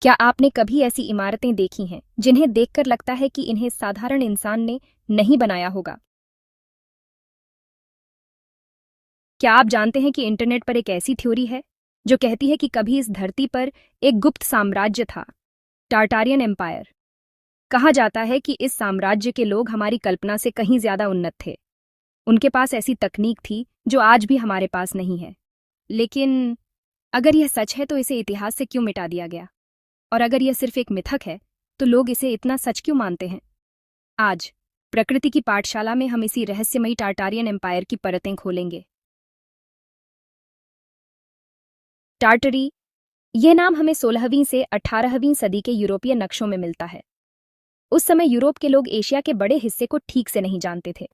क्या आपने कभी ऐसी इमारतें देखी हैं जिन्हें देखकर लगता है कि इन्हें साधारण इंसान ने नहीं बनाया होगा? क्या आप जानते हैं कि इंटरनेट पर एक ऐसी थ्योरी है जो कहती है कि कभी इस धरती पर एक गुप्त साम्राज्य था, टार्टारियन एम्पायर। कहा जाता है कि इस साम्राज्य के लोग हमारी कल्पना से कहीं ज्यादा उन्नत थे। उनके पास ऐसी तकनीक थी जो आज भी हमारे पास नहीं है। लेकिन अगर यह सच है तो इसे इतिहास से क्यों मिटा दिया गया? और अगर यह सिर्फ एक मिथक है तो लोग इसे इतना सच क्यों मानते हैं? आज प्रकृति की पाठशाला में हम इसी रहस्यमयी टार्टारियन एम्पायर की परतें खोलेंगे। टार्टरी, यह नाम हमें 16वीं से 18वीं सदी के यूरोपीय नक्शों में मिलता है। उस समय यूरोप के लोग एशिया के बड़े हिस्से को ठीक से नहीं जानते थे,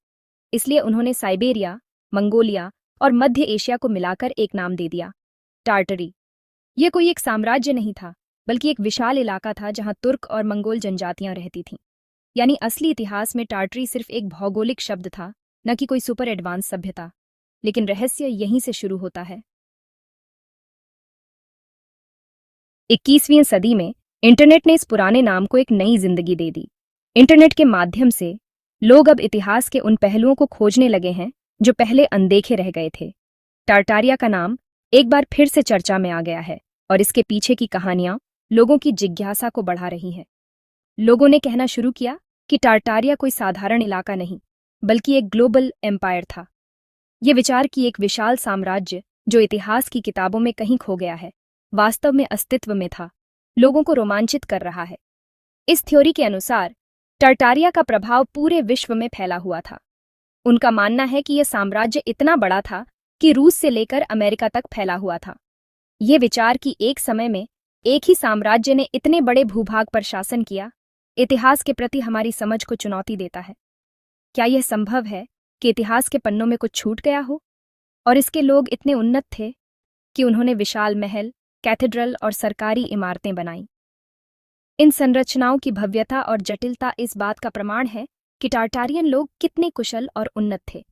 इसलिए उन्होंने साइबेरिया, मंगोलिया और मध्य एशिया को मिलाकर एक नाम दे दिया, टार्टरी। यह कोई एक साम्राज्य नहीं था, बल्कि एक विशाल इलाका था जहां तुर्क और मंगोल जनजातियां रहती थीं। यानी असली इतिहास में टार्टरी सिर्फ एक भौगोलिक शब्द था, न कि कोई सुपर एडवांस सभ्यता। लेकिन रहस्य यहीं से शुरू होता है। 21वीं सदी में इंटरनेट ने इस पुराने नाम को एक नई जिंदगी दे दी। इंटरनेट के माध्यम से लोग अब इतिहास के उन पहलुओं को खोजने लगे हैं जो पहले अनदेखे रह गए थे। टार्टारिया का नाम एक बार फिर से चर्चा में आ गया है और इसके पीछे की कहानियां लोगों की जिज्ञासा को बढ़ा रही हैं। लोगों ने कहना शुरू किया कि टार्टारिया कोई साधारण इलाका नहीं, बल्कि एक ग्लोबल एम्पायर था। ये विचार कि एक विशाल साम्राज्य जो इतिहास की किताबों में कहीं खो गया है, वास्तव में अस्तित्व में था, लोगों को रोमांचित कर रहा है। इस थ्योरी के अनुसार टार्टारिया का प्रभाव पूरे विश्व में फैला हुआ था। उनका मानना है कि यह साम्राज्य इतना बड़ा था कि रूस से लेकर अमेरिका तक फैला हुआ था। ये विचार कि एक समय में एक ही साम्राज्य ने इतने बड़े भूभाग पर शासन किया, इतिहास के प्रति हमारी समझ को चुनौती देता है। क्या यह संभव है कि इतिहास के पन्नों में कुछ छूट गया हो और इसके लोग इतने उन्नत थे कि उन्होंने विशाल महल, कैथेड्रल और सरकारी इमारतें बनाई? इन संरचनाओं की भव्यता और जटिलता इस बात का प्रमाण है कि टार्टारियन लोग कितने कुशल और उन्नत थे।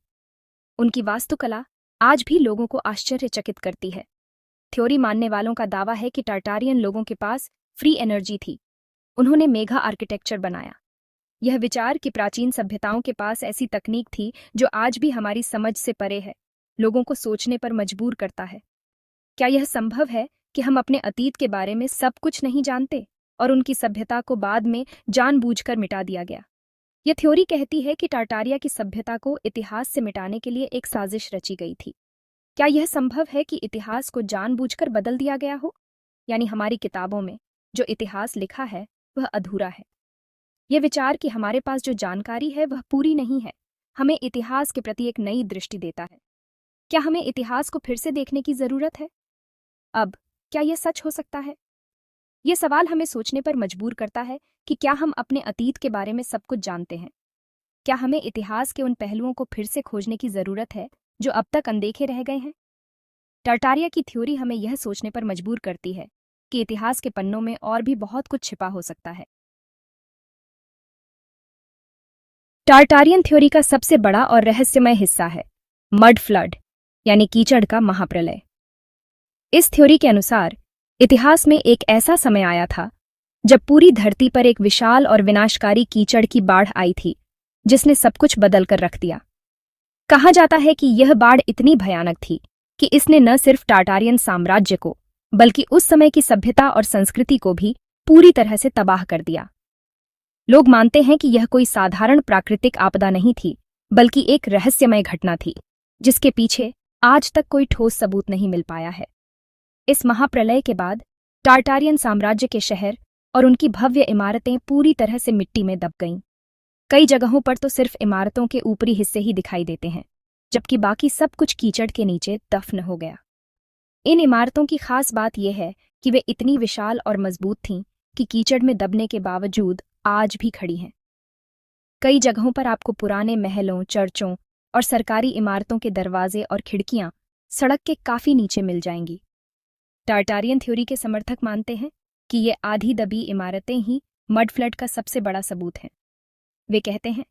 उनकी वास्तुकला आज भी लोगों को आश्चर्यचकित करती है। थ्योरी मानने वालों का दावा है कि टार्टारियन लोगों के पास फ्री एनर्जी थी। उन्होंने मेगा आर्किटेक्चर बनाया। यह विचार कि प्राचीन सभ्यताओं के पास ऐसी तकनीक थी जो आज भी हमारी समझ से परे है, लोगों को सोचने पर मजबूर करता है। क्या यह संभव है कि हम अपने अतीत के बारे में सब कुछ नहीं जानते और उनकी सभ्यता को बाद में जानबूझकर मिटा दिया गया? यह थ्योरी कहती है कि टार्टारिया की सभ्यता को इतिहास से मिटाने के लिए एक साजिश रची गई थी। क्या यह संभव है कि इतिहास को जानबूझकर बदल दिया गया हो? यानी हमारी किताबों में जो इतिहास लिखा है वह अधूरा है। यह विचार कि हमारे पास जो जानकारी है वह पूरी नहीं है, हमें इतिहास के प्रति एक नई दृष्टि देता है। क्या हमें इतिहास को फिर से देखने की जरूरत है? अब क्या यह सच हो सकता है? यह सवाल हमें सोचने पर मजबूर करता है कि क्या हम अपने अतीत के बारे में सब कुछ जानते हैं? क्या हमें इतिहास के उन पहलुओं को फिर से खोजने की जरूरत है जो अब तक अनदेखे रह गए हैं? टार्टारिया की थ्योरी हमें यह सोचने पर मजबूर करती है कि इतिहास के पन्नों में और भी बहुत कुछ छिपा हो सकता है। टार्टारियन थ्योरी का सबसे बड़ा और रहस्यमय हिस्सा है मड फ्लड, यानी कीचड़ का महाप्रलय। इस थ्योरी के अनुसार इतिहास में एक ऐसा समय आया था जब पूरी धरती पर एक विशाल और विनाशकारी कीचड़ की बाढ़ आई थी, जिसने सब कुछ बदल कर रख दिया। कहा जाता है कि यह बाढ़ इतनी भयानक थी कि इसने न सिर्फ टार्टारियन साम्राज्य को, बल्कि उस समय की सभ्यता और संस्कृति को भी पूरी तरह से तबाह कर दिया। लोग मानते हैं कि यह कोई साधारण प्राकृतिक आपदा नहीं थी, बल्कि एक रहस्यमय घटना थी, जिसके पीछे आज तक कोई ठोस सबूत नहीं मिल पाया है। इस महाप्रलय के बाद टार्टारियन साम्राज्य के शहर और उनकी भव्य इमारतें पूरी तरह से मिट्टी में दब गईं। कई जगहों पर तो सिर्फ इमारतों के ऊपरी हिस्से ही दिखाई देते हैं, जबकि बाकी सब कुछ कीचड़ के नीचे दफन हो गया। इन इमारतों की खास बात यह है कि वे इतनी विशाल और मजबूत थीं कि कीचड़ में दबने के बावजूद आज भी खड़ी हैं। कई जगहों पर आपको पुराने महलों, चर्चों और सरकारी इमारतों के दरवाजे और खिड़कियां सड़क के काफी नीचे मिल जाएंगी। टार्टारियन थ्योरी के समर्थक मानते हैं कि ये आधी दबी इमारतें ही मड फ्लड का सबसे बड़ा सबूत हैं। वे कहते हैं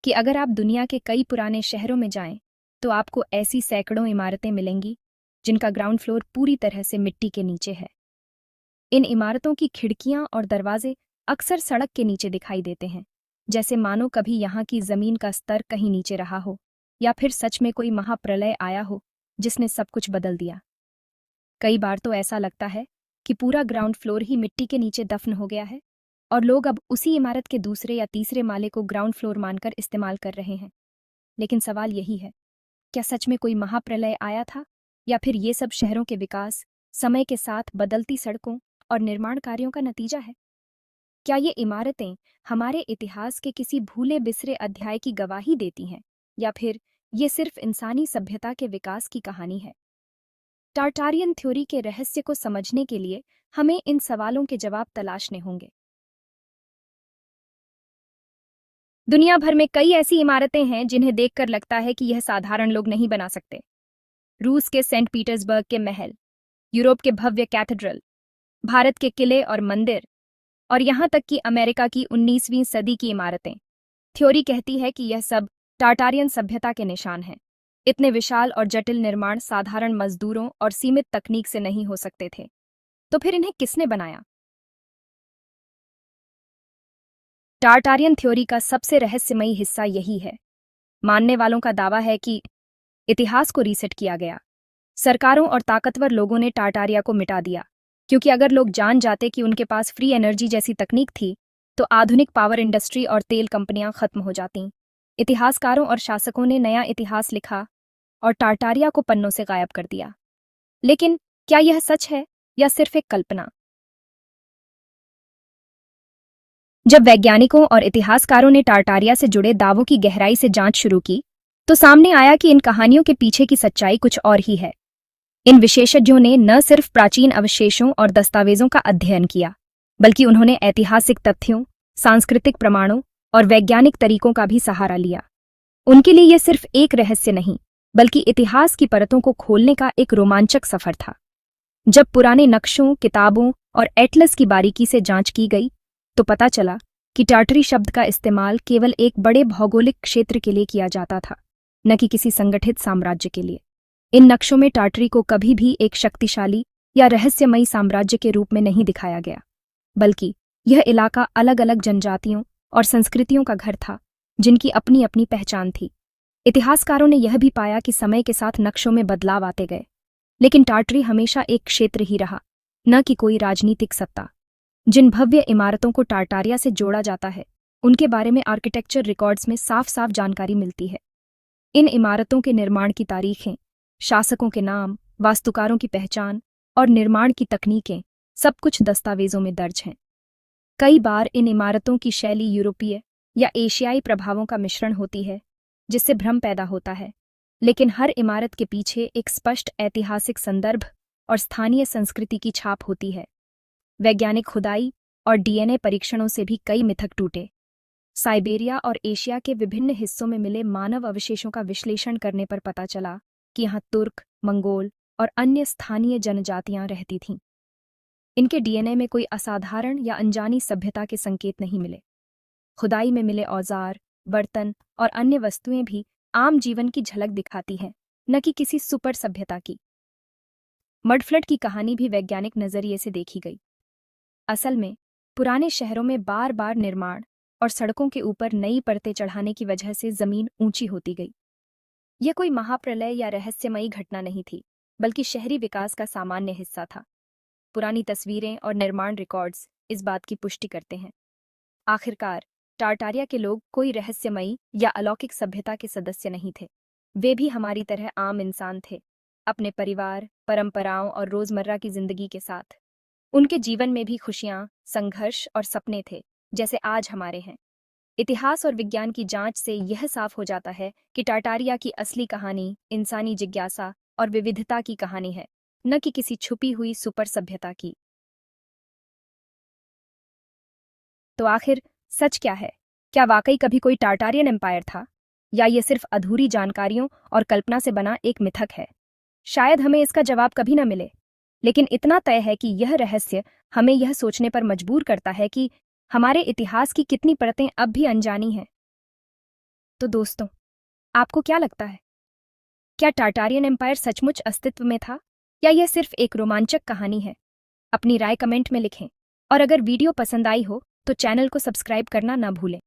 कि अगर आप दुनिया के कई पुराने शहरों में जाएं, तो आपको ऐसी सैकड़ों इमारतें मिलेंगी जिनका ग्राउंड फ्लोर पूरी तरह से मिट्टी के नीचे है। इन इमारतों की खिड़कियां और दरवाजे अक्सर सड़क के नीचे दिखाई देते हैं, जैसे मानो कभी यहाँ की जमीन का स्तर कहीं नीचे रहा हो, या फिर सच में कोई महाप्रलय आया हो जिसने सब कुछ बदल दिया। कई बार तो ऐसा लगता है कि पूरा ग्राउंड फ्लोर ही मिट्टी के नीचे दफन हो गया है और लोग अब उसी इमारत के दूसरे या तीसरे माले को ग्राउंड फ्लोर मानकर इस्तेमाल कर रहे हैं। लेकिन सवाल यही है, क्या सच में कोई महाप्रलय आया था, या फिर ये सब शहरों के विकास, समय के साथ बदलती सड़कों और निर्माण कार्यों का नतीजा है? क्या ये इमारतें हमारे इतिहास के किसी भूले बिसरे अध्याय की गवाही देती हैं, या फिर ये सिर्फ इंसानी सभ्यता के विकास की कहानी है? टार्टारियन थ्योरी के रहस्य को समझने के लिए हमें इन सवालों के जवाब तलाशने होंगे। दुनिया भर में कई ऐसी इमारतें हैं जिन्हें देखकर लगता है कि यह साधारण लोग नहीं बना सकते। रूस के सेंट पीटर्सबर्ग के महल, यूरोप के भव्य कैथेड्रल, भारत के किले और मंदिर, और यहाँ तक कि अमेरिका की 19वीं सदी की इमारतें। थ्योरी कहती है कि यह सब टार्टारियन सभ्यता के निशान हैं। इतने विशाल और जटिल निर्माण साधारण मजदूरों और सीमित तकनीक से नहीं हो सकते थे। तो फिर इन्हें किसने बनाया? टार्टारियन थ्योरी का सबसे रहस्यमयी हिस्सा यही है। मानने वालों का दावा है कि इतिहास को रीसेट किया गया। सरकारों और ताकतवर लोगों ने टार्टारिया को मिटा दिया, क्योंकि अगर लोग जान जाते कि उनके पास फ्री एनर्जी जैसी तकनीक थी, तो आधुनिक पावर इंडस्ट्री और तेल कंपनियां खत्म हो जातीं। इतिहासकारों और शासकों ने नया इतिहास लिखा और टार्टारिया को पन्नों से गायब कर दिया। लेकिन क्या यह सच है या सिर्फ एक कल्पना? जब वैज्ञानिकों और इतिहासकारों ने टार्टारिया से जुड़े दावों की गहराई से जांच शुरू की, तो सामने आया कि इन कहानियों के पीछे की सच्चाई कुछ और ही है। इन विशेषज्ञों ने न सिर्फ प्राचीन अवशेषों और दस्तावेजों का अध्ययन किया, बल्कि उन्होंने ऐतिहासिक तथ्यों, सांस्कृतिक प्रमाणों और वैज्ञानिक तरीकों का भी सहारा लिया। उनके लिए यह सिर्फ एक रहस्य नहीं, बल्कि इतिहास की परतों को खोलने का एक रोमांचक सफर था। जब पुराने नक्शों, किताबों और एटलस की बारीकी से जांच की गई, तो पता चला कि टार्टरी शब्द का इस्तेमाल केवल एक बड़े भौगोलिक क्षेत्र के लिए किया जाता था, न कि किसी संगठित साम्राज्य के लिए। इन नक्शों में टार्टरी को कभी भी एक शक्तिशाली या रहस्यमयी साम्राज्य के रूप में नहीं दिखाया गया, बल्कि यह इलाका अलग अलग जनजातियों और संस्कृतियों का घर था, जिनकी अपनी अपनी पहचान थी। इतिहासकारों ने यह भी पाया कि समय के साथ नक्शों में बदलाव आते गए, लेकिन टार्टरी हमेशा एक क्षेत्र ही रहा, न कि कोई राजनीतिक सत्ता। जिन भव्य इमारतों को टार्टारिया से जोड़ा जाता है, उनके बारे में आर्किटेक्चर रिकॉर्ड्स में साफ साफ जानकारी मिलती है। इन इमारतों के निर्माण की तारीखें, शासकों के नाम, वास्तुकारों की पहचान और निर्माण की तकनीकें सब कुछ दस्तावेजों में दर्ज हैं। कई बार इन इमारतों की शैली यूरोपीय या एशियाई प्रभावों का मिश्रण होती है, जिससे भ्रम पैदा होता है, लेकिन हर इमारत के पीछे एक स्पष्ट ऐतिहासिक संदर्भ और स्थानीय संस्कृति की छाप होती है। वैज्ञानिक खुदाई और डीएनए परीक्षणों से भी कई मिथक टूटे। साइबेरिया और एशिया के विभिन्न हिस्सों में मिले मानव अवशेषों का विश्लेषण करने पर पता चला कि यहाँ तुर्क, मंगोल और अन्य स्थानीय जनजातियां रहती थीं। इनके डीएनए में कोई असाधारण या अनजानी सभ्यता के संकेत नहीं मिले। खुदाई में मिले औजार, बर्तन और अन्य वस्तुएं भी आम जीवन की झलक दिखाती हैं, न कि किसी सुपर सभ्यता की। मडफ्लड की कहानी भी वैज्ञानिक नजरिए से देखी गई। असल में पुराने शहरों में बार बार निर्माण और सड़कों के ऊपर नई परतें चढ़ाने की वजह से जमीन ऊंची होती गई। यह कोई महाप्रलय या रहस्यमयी घटना नहीं थी, बल्कि शहरी विकास का सामान्य हिस्सा था। पुरानी तस्वीरें और निर्माण रिकॉर्ड्स इस बात की पुष्टि करते हैं। आखिरकार टार्टारिया के लोग कोई रहस्यमयी या अलौकिक सभ्यता के सदस्य नहीं थे। वे भी हमारी तरह आम इंसान थे, अपने परिवार, परंपराओं और रोजमर्रा की जिंदगी के साथ। उनके जीवन में भी खुशियां, संघर्ष और सपने थे, जैसे आज हमारे हैं। इतिहास और विज्ञान की जांच से यह साफ हो जाता है कि टार्टारिया की असली कहानी इंसानी जिज्ञासा और विविधता की कहानी है, न कि किसी छुपी हुई सुपर सभ्यता की। तो आखिर सच क्या है? क्या वाकई कभी कोई टार्टारियन एम्पायर था, या ये सिर्फ अधूरी जानकारियों और कल्पना से बना एक मिथक है? शायद हमें इसका जवाब कभी न मिले, लेकिन इतना तय है कि यह रहस्य हमें यह सोचने पर मजबूर करता है कि हमारे इतिहास की कितनी परतें अब भी अनजानी हैं। तो दोस्तों, आपको क्या लगता है? क्या टार्टारियन एम्पायर सचमुच अस्तित्व में था, या यह सिर्फ एक रोमांचक कहानी है? अपनी राय कमेंट में लिखें और अगर वीडियो पसंद आई हो तो चैनल को सब्सक्राइब करना ना भूलें।